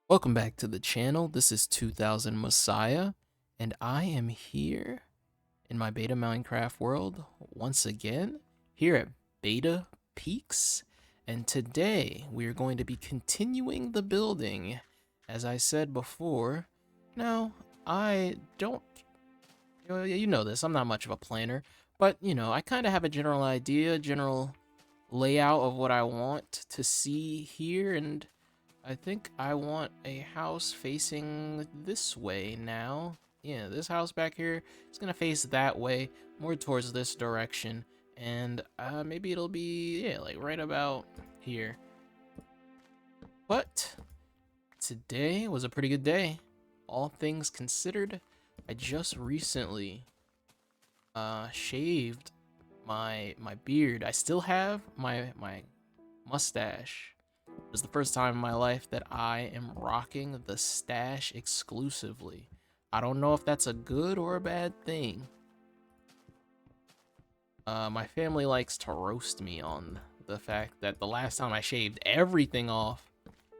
Welcome back to the channel. This is 2000 Messiah, and I am here in my beta Minecraft world once again, here at Beta Peaks. And today we are going to be continuing the building. As I said before, now I don't, you know this, I'm not much of a planner, but I kind of have a general idea, general layout of what I want to see here, and I think I want a house facing this way now. Yeah, this house back here is gonna face that way, more towards this direction. And maybe it'll be, yeah, like right about here. But today was a pretty good day. All things considered, I just recently shaved my beard. I still have my mustache. It was the first time in my life that I am rocking the stash exclusively. I don't know if that's a good or a bad thing. My family likes to roast me on the fact that the last time I shaved everything off,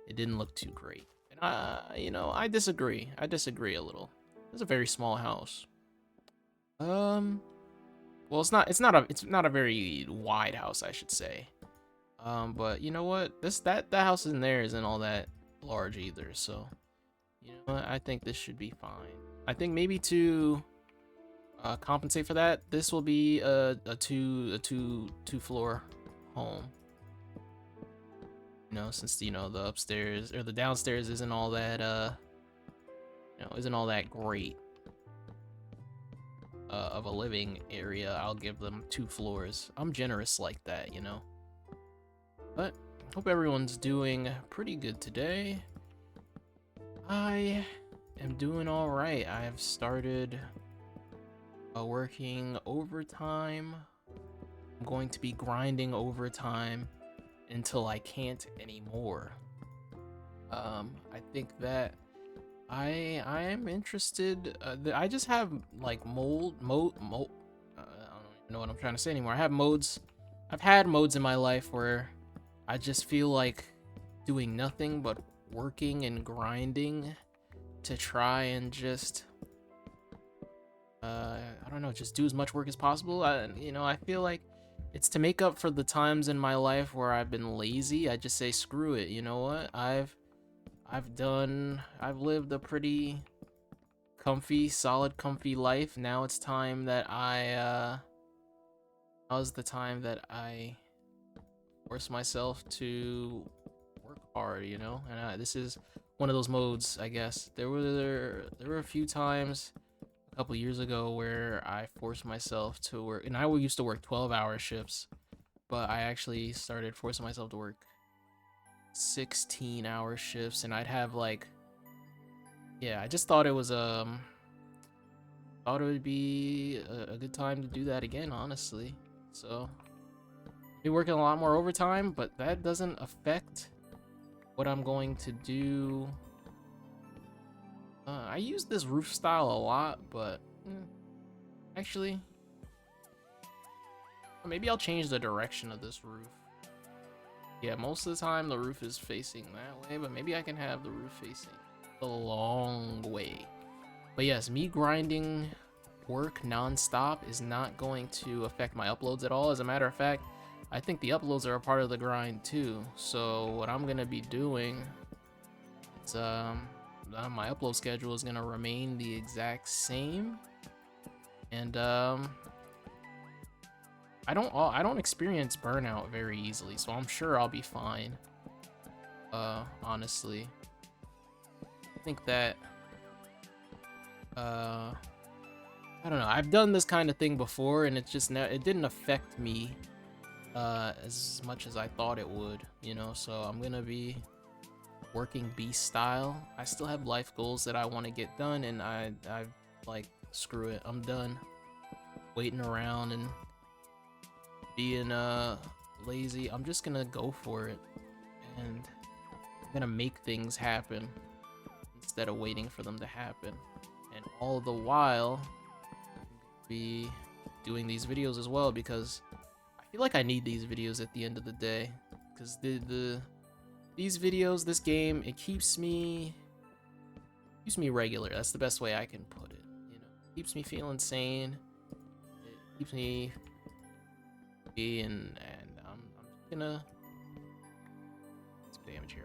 it didn't look too great. And I disagree. I disagree a little. It's a very small house. Well, it's not a very wide house, I should say. But you know what? That house in there isn't all that large either, so you know what? I think this should be fine. I think maybe to compensate for that, this will be a two floor home. Since the upstairs or the downstairs isn't all that isn't all that great of a living area, I'll give them 2 floors. I'm generous like that. But hope everyone's doing pretty good today. I am doing all right. I've started working overtime. I'm going to be grinding overtime until I can't anymore. I think that I am interested. I just have like mold. I don't even know what I'm trying to say anymore. I have modes. I've had modes in my life where I just feel like doing nothing but working and grinding to try and just I don't know, just do as much work as possible. I feel like it's to make up for the times in my life where I've been lazy. I just say screw it. You know what? I've lived a pretty comfy life. Now it's time that now's the time that I force myself to work hard. And this is one of those modes, I guess. There were a few times a couple years ago where I forced myself to work, and I used to work 12-hour shifts, but I actually started forcing myself to work 16-hour shifts, and I'd have like, yeah, I just thought it would be a good time to do that again, honestly. So be working a lot more overtime, but that doesn't affect what I'm going to do. I use this roof style a lot, but actually, maybe I'll change the direction of this roof. Yeah, most of the time the roof is facing that way, but maybe I can have the roof facing the long way. But yes, me grinding work non-stop is not going to affect my uploads at all. As a matter of fact, I think the uploads are a part of the grind too. So what I'm gonna be doing is my upload schedule is gonna remain the exact same, and I don't experience burnout very easily, so I'm sure I'll be fine. Honestly, I think that I don't know. I've done this kind of thing before, and it didn't affect me as much as I thought it would. So I'm gonna be working beast style. I still have life goals that I want to get done, and I like, screw it, I'm done waiting around and being lazy. I'm just gonna go for it, and I'm gonna make things happen instead of waiting for them to happen. And all the while be doing these videos as well, because I feel like I need these videos at the end of the day, because the these videos, this game, it keeps me regular. That's the best way I can put it. You know, keeps me feeling sane. It keeps me and I'm just gonna some damage here.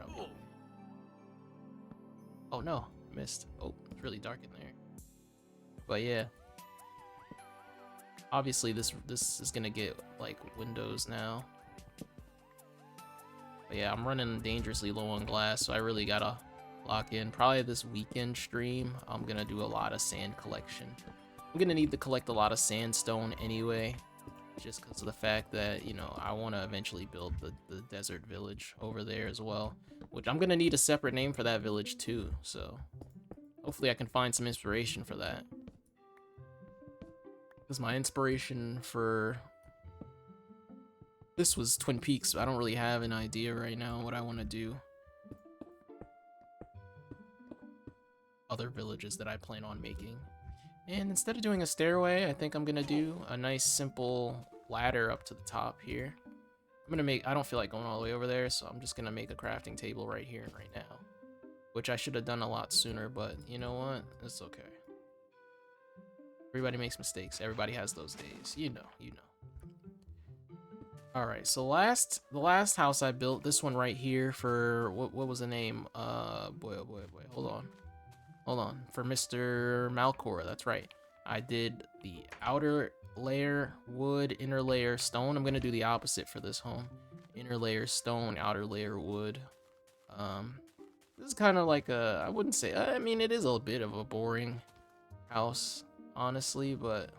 Oh no, missed. Oh, it's really dark in there. But yeah, obviously this is gonna get like windows now. But yeah, I'm running dangerously low on glass, so I really gotta lock in. Probably this weekend stream, I'm gonna do a lot of sand collection. I'm gonna need to collect a lot of sandstone anyway, just because of the fact that, you know, I want to eventually build the desert village over there as well, which I'm gonna need a separate name for that village too, so hopefully I can find some inspiration for that. Because my inspiration for this was Twin Peaks, so I don't really have an idea right now what I want to do. Other villages that I plan on making. And instead of doing a stairway, I think I'm gonna do a nice simple ladder up to the top here. I don't feel like going all the way over there, so I'm just gonna make a crafting table right here and right now. Which I should have done a lot sooner, but you know what? It's okay. Everybody makes mistakes. Everybody has those days. You know. Alright, so the last house I built, this one right here for, what was the name? Boy, oh boy, hold on. For Mr. Malcor, that's right. I did the outer layer wood, inner layer stone. I'm gonna do the opposite for this home. Inner layer stone, outer layer wood. This is kind of like a, I wouldn't say, I mean, it is a bit of a boring house, honestly, but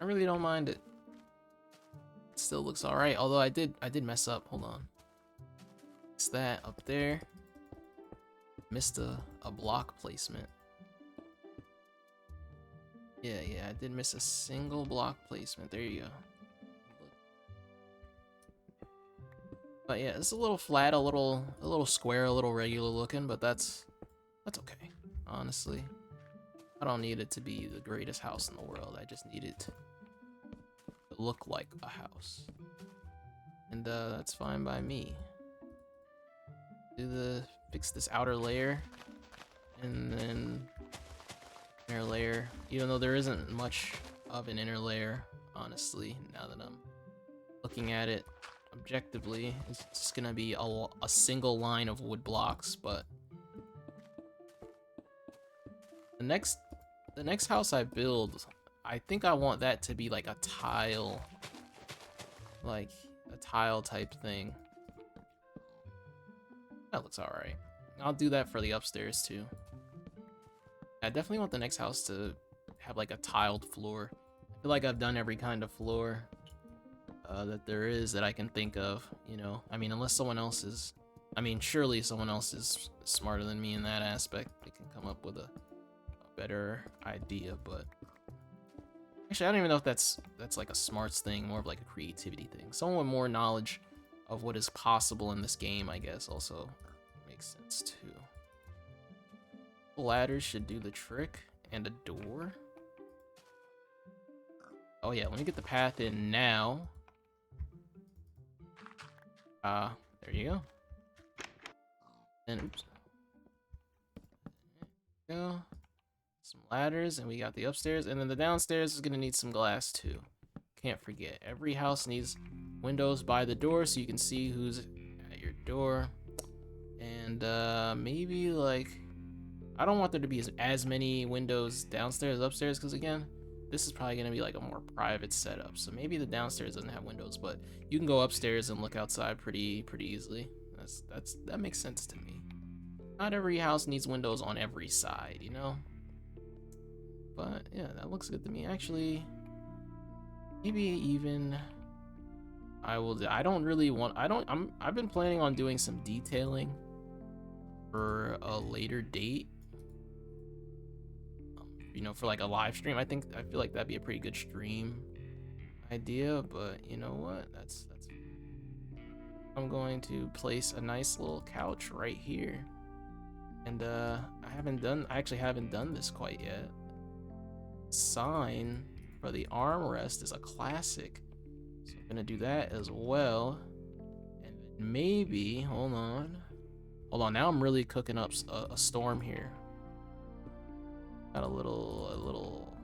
I really don't mind it. It still looks all right, although I did mess up. Hold on. It's that up there. Missed a block placement. Yeah, I did miss a single block placement. There you go. But yeah, it's a little flat, a little square, a little regular looking, but that's okay. Honestly, I don't need it to be the greatest house in the world. I just need it to look like a house, and that's fine by me. Fix this outer layer, and then inner layer, even though there isn't much of an inner layer, honestly, now that I'm looking at it objectively. It's just gonna be a single line of wood blocks. But the next house I build, I think I want that to be like a tile type thing. That looks alright. I'll do that for the upstairs too. I definitely want the next house to have like a tiled floor. I feel like I've done every kind of floor that there is that I can think of, you know. I mean, unless someone else is, I mean, surely someone else is smarter than me in that aspect. They can come up with a better idea, but actually, I don't even know if that's like a smarts thing, more of like a creativity thing. Someone with more knowledge of what is possible in this game, I guess, also makes sense too. Ladders should do the trick, and a door. Oh yeah, let me get the path in now. There you go. And oops. There you go. Some ladders, and we got the upstairs, and then the downstairs is gonna need some glass too. Can't forget, every house needs windows by the door so you can see who's at your door. And maybe like, I don't want there to be as many windows downstairs as upstairs, because again, this is probably gonna be like a more private setup. So maybe the downstairs doesn't have windows, but you can go upstairs and look outside pretty easily. That makes sense to me. Not every house needs windows on every side, you know? But yeah, that looks good to me. Actually, maybe even I've been planning on doing some detailing for a later date. You know, for like a live stream. I feel like that'd be a pretty good stream idea, but you know what? That's I'm going to place a nice little couch right here. And I actually haven't done this quite yet. Sign for the armrest is a classic. So I'm gonna do that as well. And maybe, hold on. Hold on, now I'm really cooking up a storm here. Got a little.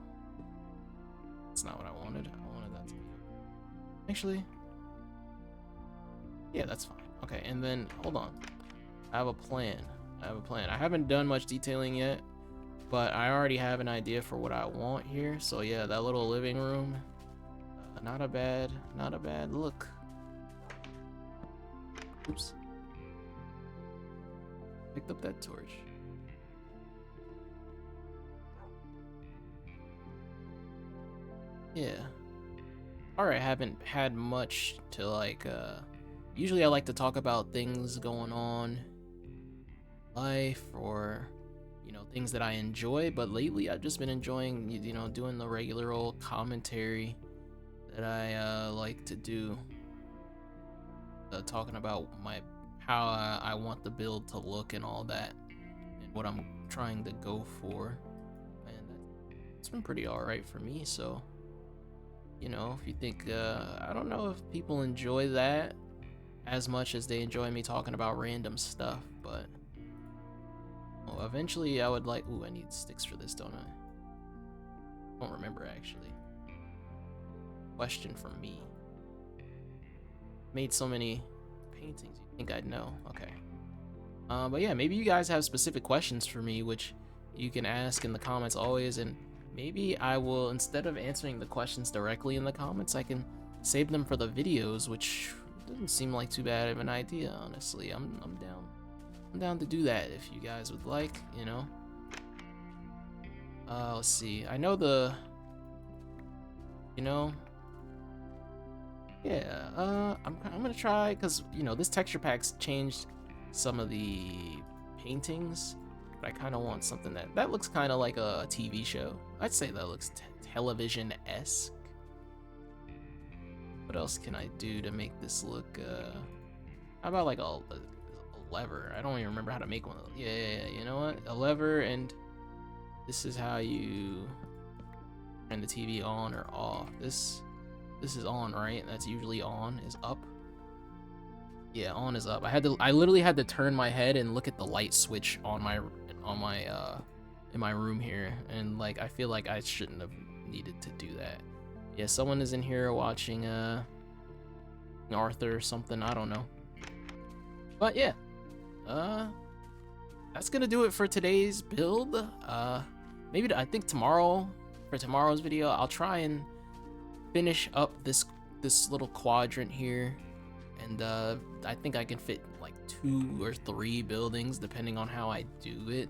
That's not what I wanted. I wanted that to be. Actually, yeah, that's fine. Okay, and then, hold on. I have a plan. I haven't done much detailing yet, but I already have an idea for what I want here. So yeah, that little living room, not a bad look. Oops. Picked up that torch. Yeah. Alright, haven't had much to like, usually I like to talk about things going on in life or, you know, things that I enjoy, but lately I've just been enjoying, you know, doing the regular old commentary that I like to do. Talking about how I want the build to look and all that, and what I'm trying to go for, and it's been pretty alright for me. So, you know, if you think, I don't know if people enjoy that as much as they enjoy me talking about random stuff, but well, eventually I would like, ooh, I need sticks for this, don't I don't remember actually. Question from me. Made so many paintings, you think I'd know. Okay. But yeah, maybe you guys have specific questions for me, which you can ask in the comments always, and maybe I will, instead of answering the questions directly in the comments, I can save them for the videos, which doesn't seem like too bad of an idea, honestly. I'm down to do that if you guys would like, you know. Let's see. I know you know, yeah, I'm gonna try, because, you know, this texture pack's changed some of the paintings, but I kind of want something that looks kind of like a TV show. I'd say that looks television-esque. What else can I do to make this look, how about like a lever? I don't even remember how to make one of those. Yeah, you know what? A lever, and this is how you turn the TV on or off. This is on, right? That's usually on, is up. Yeah, on is up. I literally had to turn my head and look at the light switch on my in my room here, and like I feel like I shouldn't have needed to do that. Yeah, someone is in here watching Arthur or something, I don't know. But yeah, that's gonna do it for today's build. Maybe I think tomorrow, for tomorrow's video, I'll try and finish up this little quadrant here, and I think I can fit like 2 or 3 buildings depending on how I do it.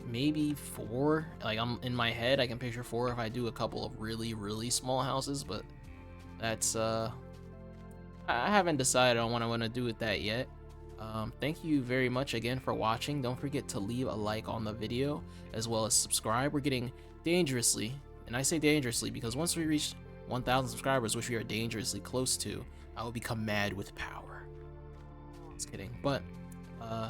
Maybe 4. Like, I'm in my head I can picture 4 if I do a couple of really small houses, but that's I haven't decided on what I want to do with that yet. Thank you very much again for watching. Don't forget to leave a like on the video, as well as subscribe. We're getting dangerously, and I say dangerously because once we reach 1,000 subscribers, which we are dangerously close to, I will become mad with power. Just kidding. But,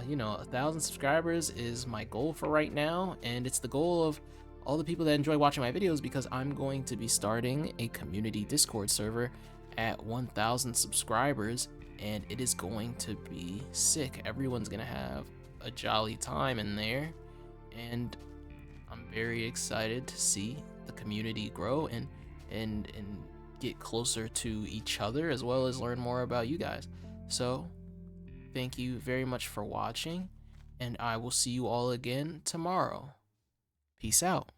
you know, 1,000 subscribers is my goal for right now, and it's the goal of all the people that enjoy watching my videos, because I'm going to be starting a community Discord server at 1,000 subscribers, and it is going to be sick. Everyone's gonna have a jolly time in there, and I'm very excited to see the community grow and get closer to each other, as well as learn more about you guys. So thank you very much for watching, and I will see you all again tomorrow. Peace out.